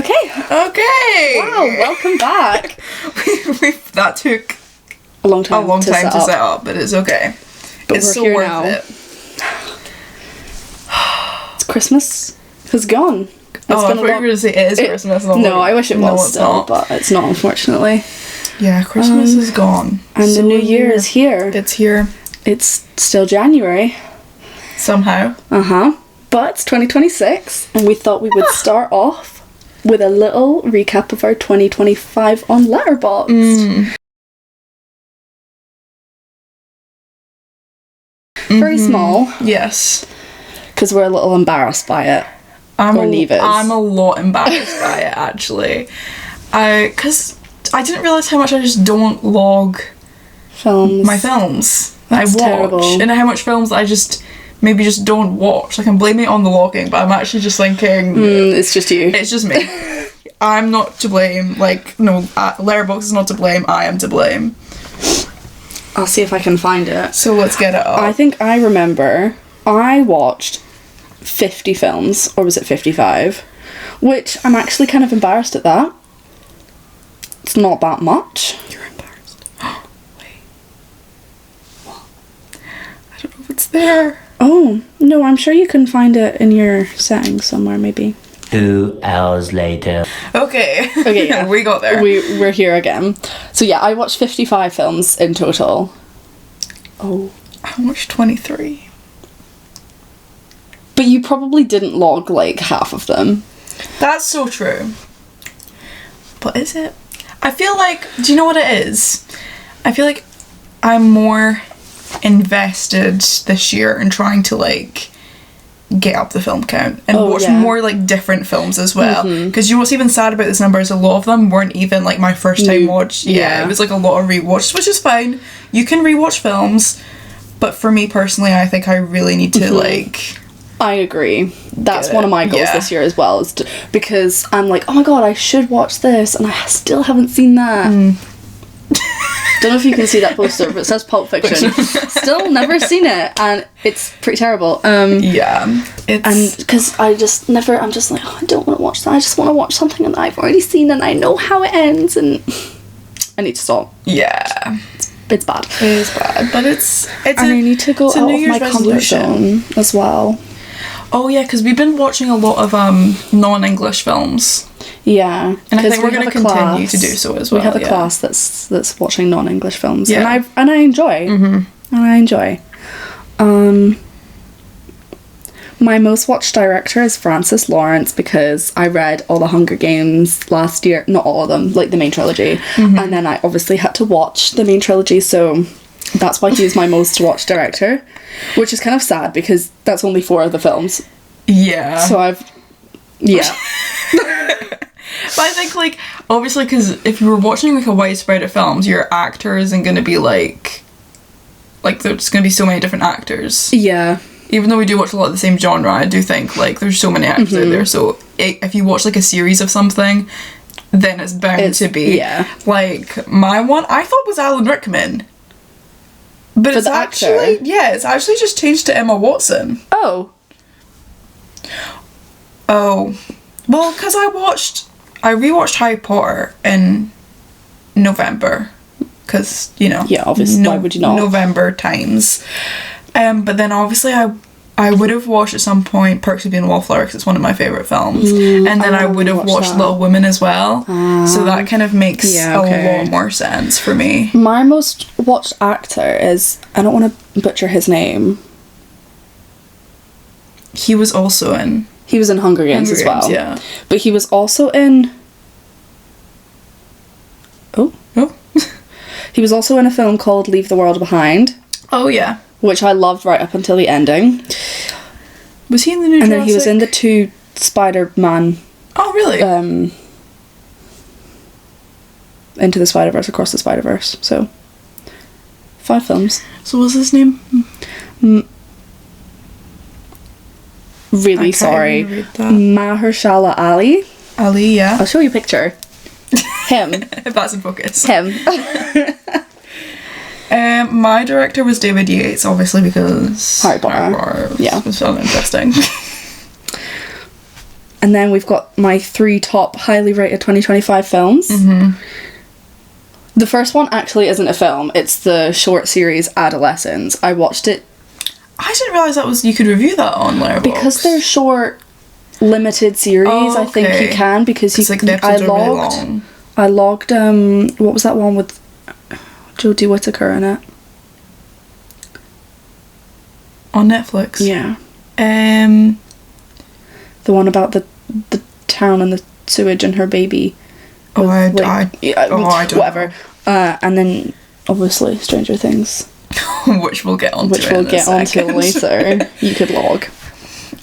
Okay. Wow, welcome back. That took a long time to set up, but it's okay. But it's we're so here worth now. it. It's Christmas has gone. I thought you were going to say it is Christmas. No, I wish it was it's still, not. but it's not, unfortunately. Yeah, Christmas is gone. And the new year is here. It's here. It's still January. Somehow. But it's 2026, and we thought we would start off with a little recap of our 2025 on Letterboxd. Very small. Yes. Because we're a little embarrassed by it. I'm a lot embarrassed by it, actually. Because I didn't realise how much I just don't log my films that I watch. Terrible. And how much films I just maybe just don't watch. I can blame it on the logging, but I'm actually just thinking... it's just you. It's just me. I'm not to blame. Letterboxd is not to blame. I am to blame. I'll see if I can find it. So let's get it up. I think I remember I watched 50 films, or was it 55? Which I'm actually kind of embarrassed at that. It's not that much. You're embarrassed. Wait. What? I don't know if it's there. Oh, no, I'm sure you can find it in your settings somewhere, maybe. 2 hours later. Okay, yeah. We got there. We're here again. So yeah, I watched 55 films in total. Oh. I watched 23. But you probably didn't log like half of them. That's so true. But is it? I feel like, do you know what it is? I feel like I'm more invested this year in trying to get up the film count and watch more different films as well, because you know what's even sad about this number is a lot of them weren't even my first time watch. It was a lot of rewatches, which is fine. You can rewatch films, but for me personally, I think I really need to I agree. That's one of my goals this year as well, is because I'm like, oh my god, I should watch this and I still haven't seen that. Don't know if you can see that poster, but it says Pulp Fiction. Still never seen it, and it's pretty terrible. It's... And because I'm just like, oh, I don't want to watch that. I just want to watch something that I've already seen and I know how it ends, and I need to stop. Yeah. It's bad. It is bad, but it's and I need to go out of my comfort zone as well. Oh yeah, because we've been watching a lot of non-English films. Yeah, and I think we're going to continue to do so as well. We have a class that's watching non-English films, and I enjoy. And I enjoy. My most watched director is Francis Lawrence, because I read all the Hunger Games last year. Not all of them, the main trilogy, and then I obviously had to watch the main trilogy, so that's why he's my most watched director, which is kind of sad because that's only 4 of the films. Yeah. So But I think, obviously, because if you were watching, a wide spread of films, your actor isn't going to be, there's going to be so many different actors. Yeah. Even though we do watch a lot of the same genre, I do think, there's so many actors out there, so if you watch, a series of something, then it's bound to be. Yeah. My one, I thought was Alan Rickman. But it's actually... Yeah, it's actually just changed to Emma Watson. Oh. Oh. Well, because I rewatched Harry Potter in November, because yeah, obviously, why would you not? November times, but then obviously I would have watched at some point Perks of Being a Wallflower, because it's one of my favourite films, and then I would have watched Little Women as well, so that kind of makes a lot more sense for me. My most watched actor is, I don't want to butcher his name. He was also in Hunger Games as well. Yeah. But he was also in... Oh. He was also in a film called Leave the World Behind. Oh, yeah. Which I loved right up until the ending. Was he in the new Jurassic? And then he was in the 2 Spider-Man... Oh, really? Into the Spider-Verse, Across the Spider-Verse. So, 5 films. So what's his name? Really sorry. Mahershala Ali. Ali, yeah. I'll show you a picture. Him. If that's in focus. Him. My director was David Yates, obviously, because Harry Potter. was so interesting. And then we've got my 3 top highly rated 2025 films. The first one actually isn't a film. It's the short series Adolescence. I watched it. I didn't realise you could review that on Letterboxd. Because they're short, limited series, I think you can, because you, like, the episodes are really long. I logged, what was that one with Jodie Whittaker in it? On Netflix? Yeah. The one about the town and the sewage and her baby. I don't whatever. know. And then, obviously, Stranger Things. Which we'll get onto later. You could log.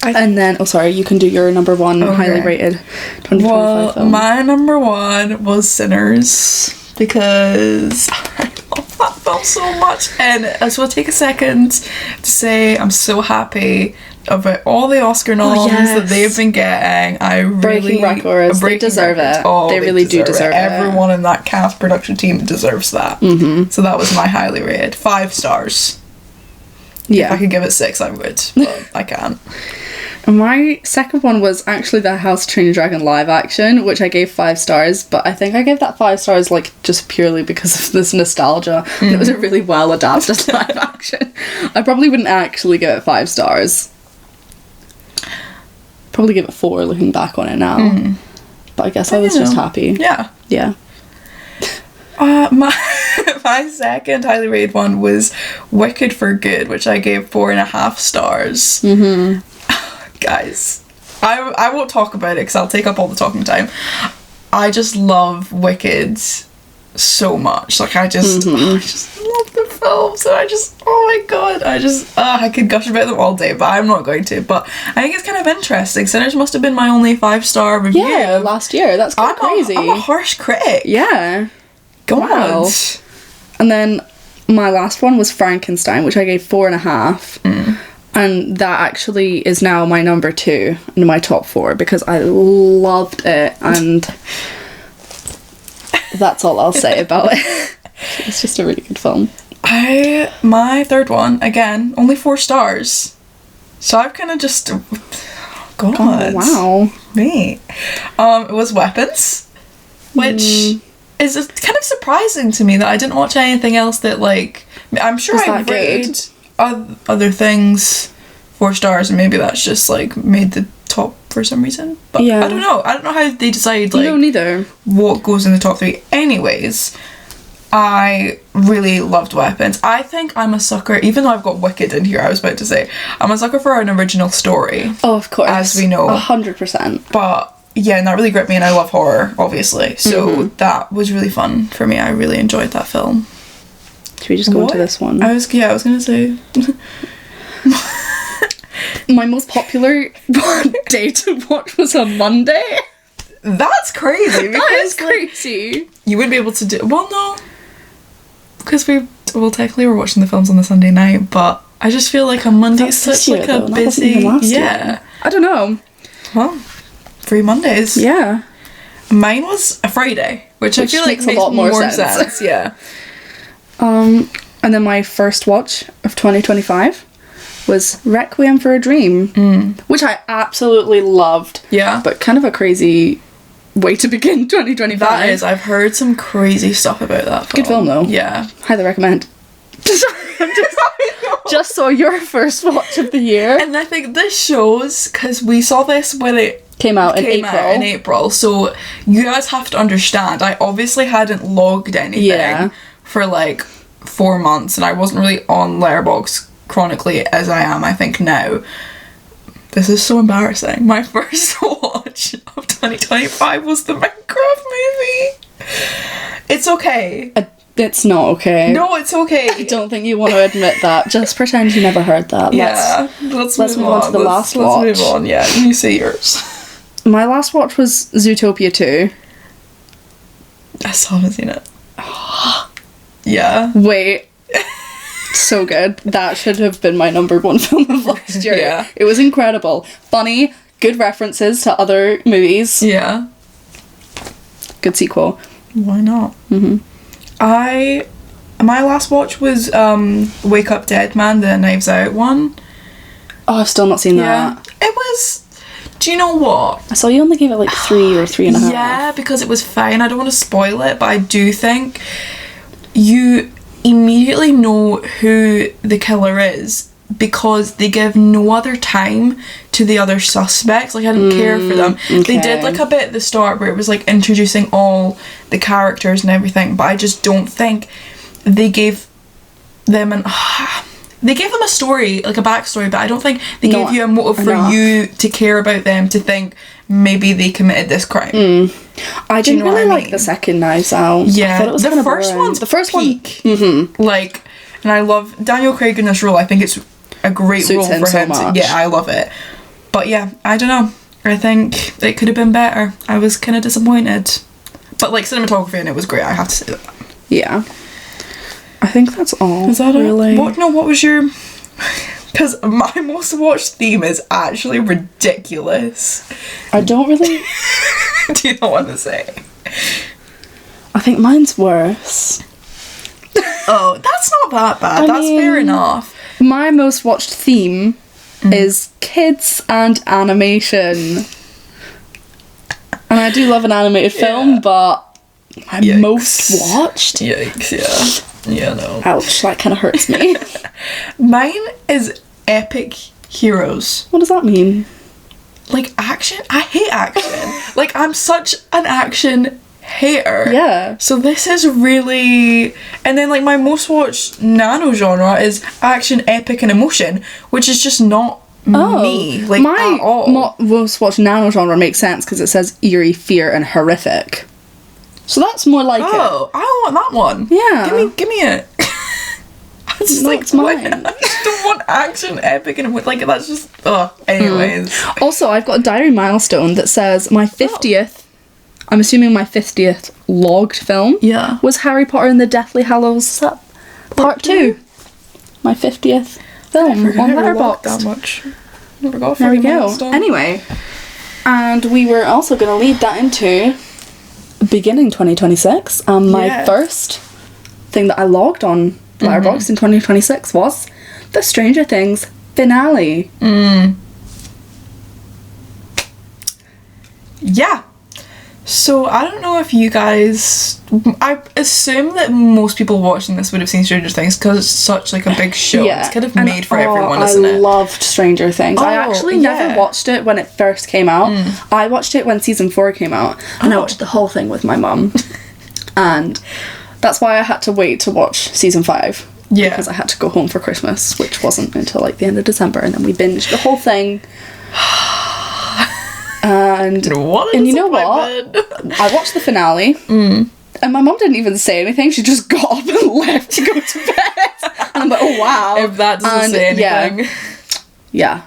And then, you can do your number one highly rated 2025 film. My number one was Sinners, because I love that film so much. And I just want to take a second to say I'm so happy about all the Oscar noms that they've been getting. Breaking records. They deserve it. Oh, they really do deserve it. Everyone in that cast production team deserves that. So that was my highly rated. 5 stars. Yeah. If I could give it 6, I would, but I can't. And my second one was actually the House of Train Dragon live action, which I gave 5 stars, but I think I gave that 5 stars like just purely because of this nostalgia. It was a really well adapted live action. I probably wouldn't actually give it 5 stars. Probably give it 4 looking back on it now. But I guess I was just happy. Yeah. Yeah. My second highly rated one was Wicked for Good, which I gave 4.5 stars. Guys, I won't talk about it because I'll take up all the talking time. I just love Wicked so much. Like, I just love the films, and oh my god, I could gush about them all day, but I'm not going to. But I think it's kind of interesting. Sinners must have been my only 5-star review. Yeah, last year. That's quite crazy. I'm a harsh critic. Yeah. God. Wow. And then my last one was Frankenstein, which I gave 4.5. And that actually is now my number 2 in my top 4 because I loved it, and that's all I'll say about it. It's just a really good film. My third one, again, only 4 stars. So I've kind of just... God. Oh, wow. Me. It was Weapons, which is kind of surprising to me that I didn't watch anything else that, like... I'm sure I rated other things 4 stars, and maybe that's just, like, made the top for some reason. But I don't know. I don't know how they decide, like... No, neither. What goes in the top 3. Anyways... I really loved Weapons. I think I'm a sucker, even though I've got Wicked in here, I was about to say, I'm a sucker for an original story. Oh, of course. As we know. 100%. But, yeah, and that really gripped me, and I love horror, obviously. So that was really fun for me. I really enjoyed that film. Should we just go into this one? I was going to say... My most popular day to watch was a Monday. That's crazy. That is crazy. You wouldn't be able to do... Well, no. Because technically we're watching the films on the Sunday night, but I just feel like a Monday is such like a busy... Yeah. I don't know. Well, free Mondays. Yeah. Mine was a Friday, which I feel like makes a lot more sense. Yeah. And then my first watch of 2025 was Requiem for a Dream, which I absolutely loved. Yeah. But kind of a crazy way to begin 2025. That is. I've heard some crazy stuff about that film. Good film, though. Yeah. Highly recommend. Just saw your first watch of the year. And I think this shows, because we saw this when it came out in April. So you guys have to understand, I obviously hadn't logged anything for like 4 months, and I wasn't really on Letterboxd chronically as I am, I think, now. This is so embarrassing. My first watch of 2025 was the Minecraft movie. It's okay. It's not okay. No, it's okay. I don't think you want to admit that. Just pretend you never heard that. Let's move on to the last watch. Let's move on, yeah. You say yours. My last watch was Zootopia 2. I still haven't seen it. Yeah. Wait. So good. That should have been my number 1 film of last year. Yeah. It was incredible. Funny, good references to other movies. Yeah. Good sequel. Why not? My last watch was Wake Up Dead Man, the Knives Out one. Oh, I've still not seen that. It was do you know what? I saw you only gave it like 3 or 3.5. Yeah, because it was fine. I don't want to spoil it, but I do think you immediately know who the killer is because they give no other time to the other suspects. Like, I didn't care for them. Okay. They did like a bit at the start where it was like introducing all the characters and everything, but I just don't think they gave them they gave them a story, like a backstory, but I don't think they gave you a motive for you to care about them, to think maybe they committed this crime. I didn't really like the second Knives Out. Yeah, I thought it was the first one's the first peak. one. Like, and I love Daniel Craig in this role. I think it's a great Suits role him for so him. much. Yeah, I love it. But yeah, I don't know. I think it could have been better. I was kind of disappointed. But like, cinematography in it was great, I have to say that. Yeah. I think that's all. Is that really? it? What was your... Because my most watched theme is actually ridiculous. I don't really... Do you not want to say? I think mine's worse. Oh, that's not that bad. That's fair enough. My most watched theme is kids and animation. And I do love an animated film, but my Yikes. most watched? Yikes, yeah. Yeah, no. Ouch, that kind of hurts me. Mine is Epic Heroes. What does that mean? Like, action? I hate action. Like, I'm such an action hater. Yeah. So this is really... And then, like, my most watched nano genre is action, epic and emotion, which is just not me, like, my at all. most watched nano genre makes sense because it says eerie, fear and horrific. So that's more like it. Oh, I want that one. Yeah. Give me it. I just That's like, mine. I just don't want action, epic and like, that's just... anyways. Also, I've got a diary milestone that says my 50th, I'm assuming my 50th logged film, Yeah. was Harry Potter and the Deathly Hallows Part 2. My 50th film on Letterboxd. That much. Never got There we fucking go. milestone. Anyway, and we were also going to lead that into beginning 2026. My Yeah. first thing that I logged on Letterboxd in 2026 was the Stranger Things finale. Yeah. So I don't know if you guys... I assume that most people watching this would have seen Stranger Things because it's such like a big show. It's kind of and, made for everyone, isn't I it? loved Stranger Things. I actually never watched it when it first came out. I watched it when season 4 came out, and I watched the whole thing with my mum. And that's why I had to wait to watch season 5. Yeah. Because I had to go home for Christmas, which wasn't until like the end of December, and then we binged the whole thing. And you know what? I watched the finale, and my mum didn't even say anything. She just got up and left to go to bed. And I'm like, oh wow. If that doesn't say anything. Yeah.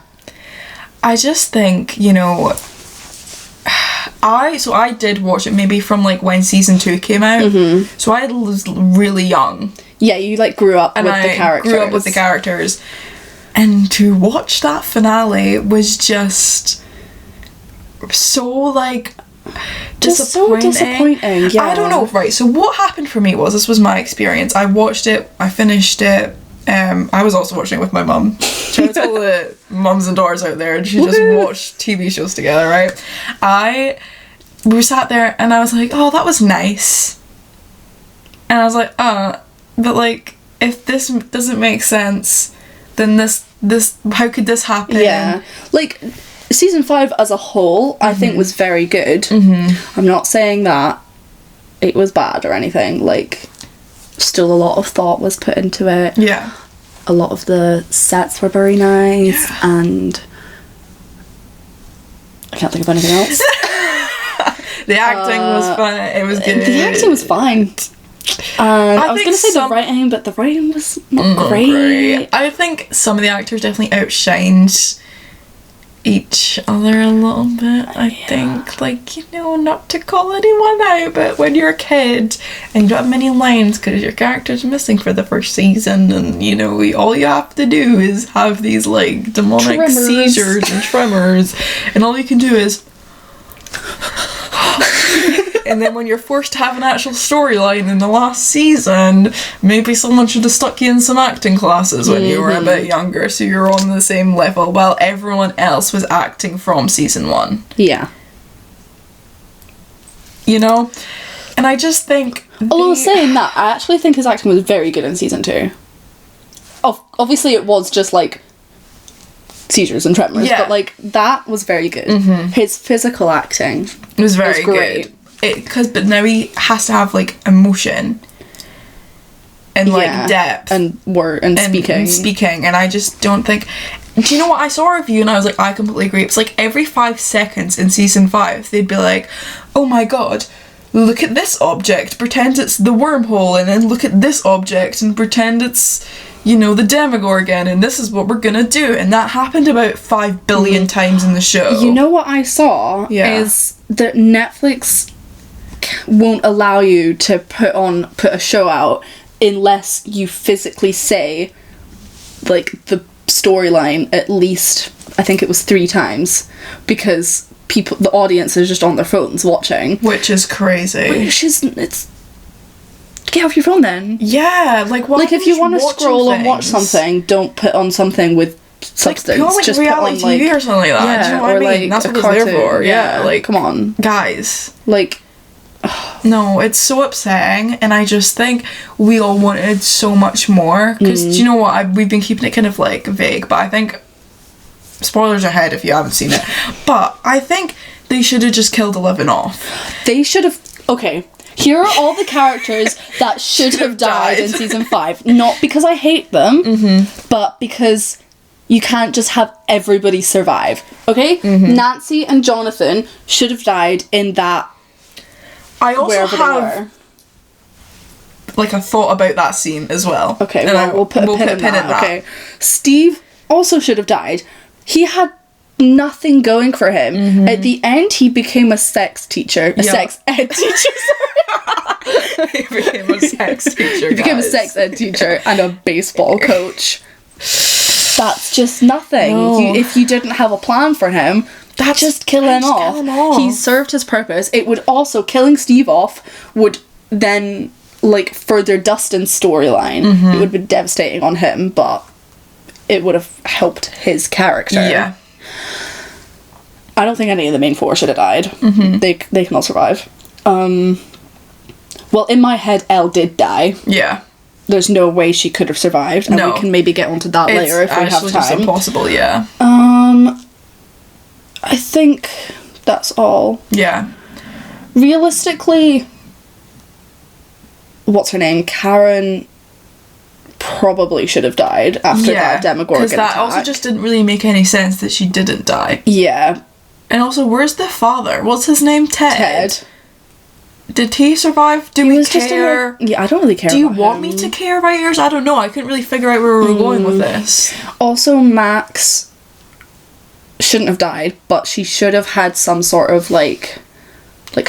I just think, you know, I did watch it maybe from like when season 2 came out. So I was really young. Yeah, you like grew up And with the characters. grew up with the characters. And to watch that finale was just so like Just so disappointing. Yeah. I don't know, right, so what happened for me was, this was my experience. I watched it, I finished it. I was also watching it with my mum. Shout out to all the mums and daughters out there, and she just watched TV shows together, right? We sat there and I was like, oh, that was nice. And I was like, but like, if this doesn't make sense, then this how could this happen? Yeah. Like, season 5 as a whole, I think was very good. I'm not saying that it was bad or anything. Like, still a lot of thought was put into it. Yeah. A lot of the sets were very nice, and I can't think of anything else. The acting was fun. It was good. The acting was fine. And I was think going to say the writing, but the writing was not great. I think some of the actors definitely outshined each other a little bit. I think, like, you know, not to call anyone out, but when you're a kid and you don't have many lines because your character's missing for the first season, and you know, all you have to do is have these like demonic Tremors. seizures and tremors, and all you can do is And then when you're forced to have an actual storyline in the last season, maybe someone should have stuck you in some acting classes when you were a bit younger, so you're on the same level while everyone else was acting from season 1. Yeah. You know? And I just think... Although saying that, I actually think his acting was very good in season 2. Obviously it was just, like, seizures and tremors, but, like, that was very good. His physical acting was very great. Good. But now he has to have, like, emotion. And, like, depth. And speaking. And I just don't think... Do you know what? I saw a review and I was like, I completely agree. It's like every 5 seconds in season 5, they'd be like, oh my god, look at this object, pretend it's the wormhole, and then look at this object and pretend it's, you know, the Demogorgon, and this is what we're gonna do. And that happened about 5 billion times in the show. You know what I saw is that Netflix won't allow you to put a show out unless you physically say, like, the storyline at least, I think it was 3 times, because the audience is just on their phones watching, which is crazy. It's get off your phone then. Yeah, like, why? Like, if you want to scroll and watch something, don't put on something with substance. Like, just reality put on, TV or something like that. Do you know what I mean? Like, that's what it's there for. Yeah, like, come on, guys. Like, no, it's so upsetting, and I just think we all wanted so much more, because do you know what, we've been keeping it kind of, like, vague, but I think, spoilers ahead if you haven't seen it, but I think they should have just killed 11 off. They should have... Okay, here are all the characters that should have died in season 5, not because I hate them, but because you can't just have everybody survive, okay? Nancy and Jonathan should have died in that. I also have, like, a thought about that scene as well. Okay, well, we'll put a pin in that. Okay. Steve also should have died. He had nothing going for him. At the end, he became a sex teacher. Sex ed teacher, sorry. He became a sex teacher, He became a sex ed teacher and a baseball coach. That's just nothing. No. If you didn't have a plan for him... Just kill him off. He served his purpose. It would also, killing Steve off would then, like, further Dustin's storyline. It would have been devastating on him, but it would have helped his character. Yeah. I don't think any of the main 4 should have died. They can all survive. Well, in my head, Elle did die. Yeah. There's no way she could have survived, and we can maybe get onto that later if we have time. It's actually impossible, yeah. I think that's all. Yeah. Realistically, what's her name? Karen probably should have died after that Demogorgon attack. Because that also just didn't really make any sense that she didn't die. Yeah. And also, where's the father? What's his name? Ted. Did he survive? Do we care? Yeah, I don't really care. Do you want me to care about yours? I don't know. I couldn't really figure out where we were going with this. Also, Max shouldn't have died, but she should have had some sort of, like,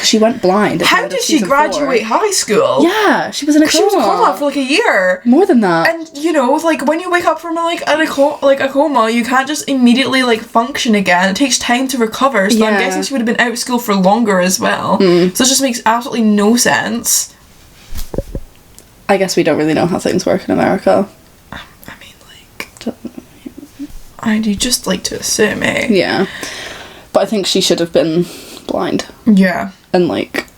she went blind. How did she graduate high school? Yeah, she was in a coma. She was in a coma for, like, a year. More than that. And, you know, like, when you wake up from, a coma, you can't just immediately, like, function again. It takes time to recover, so I'm guessing she would have been out of school for longer as well. So it just makes absolutely no sense. I guess we don't really know how things work in America. I mean, like... you just like to assume, eh? Yeah. But I think she should have been blind. Yeah. And, like...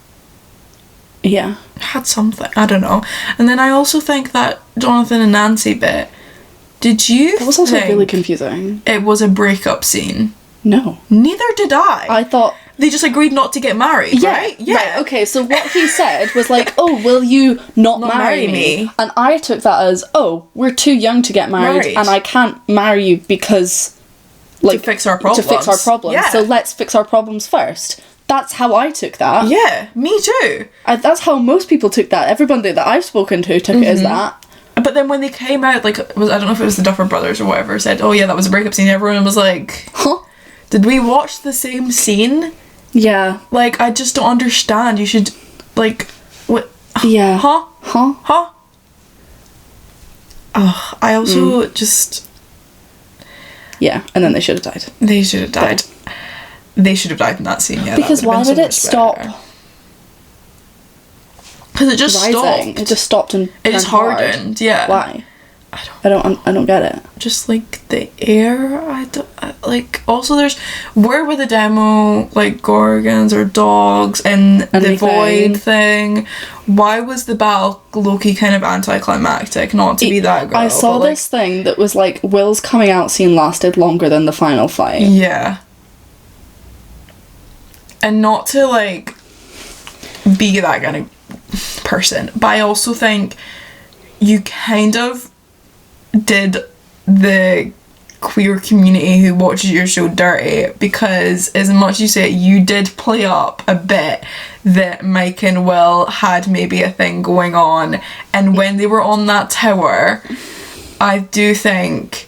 Yeah. Had something. I don't know. And then I also think that Jonathan and Nancy bit... Did you That was also really confusing. It was a breakup scene? No. Neither did I. I thought... They just agreed not to get married, right? Yeah. Right, okay, so what he said was like, oh, will you not marry me? And I took that as, oh, we're too young to get married. And I can't marry you because... like, to fix our problems. Yeah. So let's fix our problems first. That's how I took that. Yeah, me too. That's how most people took that. Everybody that I've spoken to took it as that. But then when they came out, like, I don't know if it was the Duffer Brothers or whatever, said, oh yeah, that was a breakup scene, everyone was like, huh? Did we watch the same scene? Yeah. Like, I just don't understand. You should, like, what? Yeah. Huh? Oh, I also just... Yeah, and then they should have died. They should have died. They should have died in that scene, yeah. Because why would it stop? Because it just rising. stopped. It just stopped and It just turned hard. hardened, yeah. Why? I don't get it. Just like the air, like, also there's, where were the demo, like, gorgons or dogs and the Anything. void thing? Why was the battle Loki kind of anticlimactic? Not to be that girl, I saw but, like, this thing that was like, Will's coming out scene lasted longer than the final fight. yeah. And not to, like, be that kind of person, but I also think you kind of did the queer community who watches your show dirty, because as much as you say it, you did play up a bit that Mike and Will had maybe a thing going on, and when they were on that tower, I do think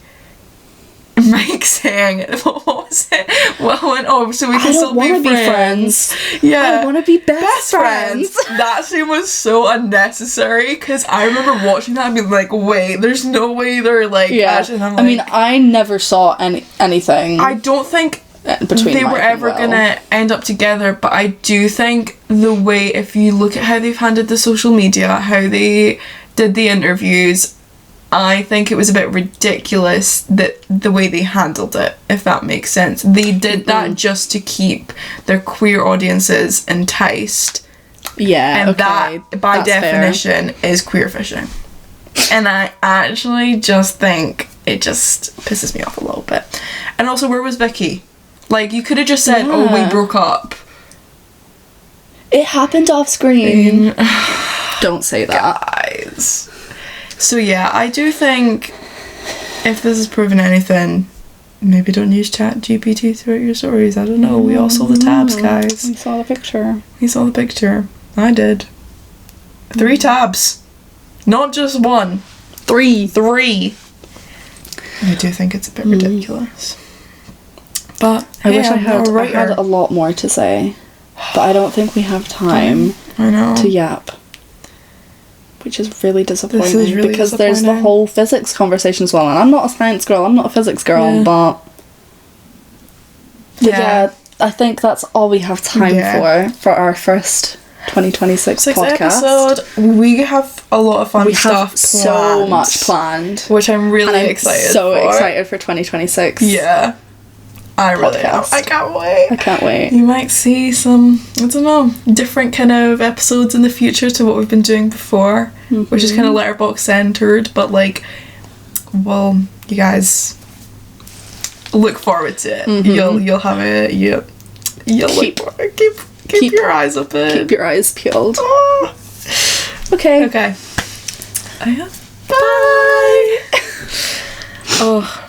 Mike saying, what was it? What went, oh, so we can still be friends. Yeah. I want to be best friends. That scene was so unnecessary, because I remember watching that and being like, wait, there's no way they're like, Yeah. actually, I'm I mean, I never saw anything. I don't think between they Mike were and ever Will. gonna end up together, but I do think the way, if you look at how they've handled the social media, how they did the interviews, I think it was a bit ridiculous that the way they handled it, if that makes sense. They did that just to keep their queer audiences enticed. Yeah, And okay, that, by that's definition, is queer fishing. And I actually just think it just pisses me off a little bit. And also, where was Vicky? Like, you could have just said, oh, we Yeah. broke up. It happened off screen. Don't say that. Guys. So yeah, I do think if this has proven anything, maybe don't use ChatGPT throughout your stories. I don't know. We all saw the tabs, guys. We saw the picture. We saw the picture. I did. 3 tabs. Not just 1. 3. I do think it's a bit ridiculous. But I wish I had writer. a lot more to say, but I don't think we have time I know. to yap. Which is really disappointing, This is really because there's the disappointing. whole physics conversation as well, and I'm not a science girl, I'm not a physics girl, Yeah. but yeah, I think that's all we have time for our first 2026 Sixth podcast. episode. We have a lot of fun We stuff have so much planned, which I'm really and I'm excited so for. excited for 2026. Yeah. I really am. Podcast. I can't wait. I can't wait. You might see some, I don't know, different kind of episodes in the future to what we've been doing before, which is kind of Letterboxd centered, but like, well, you guys look forward to it. You'll have it. You'll keep your eyes open. Keep your eyes peeled. Ah. Okay. Okay. Bye. Oh.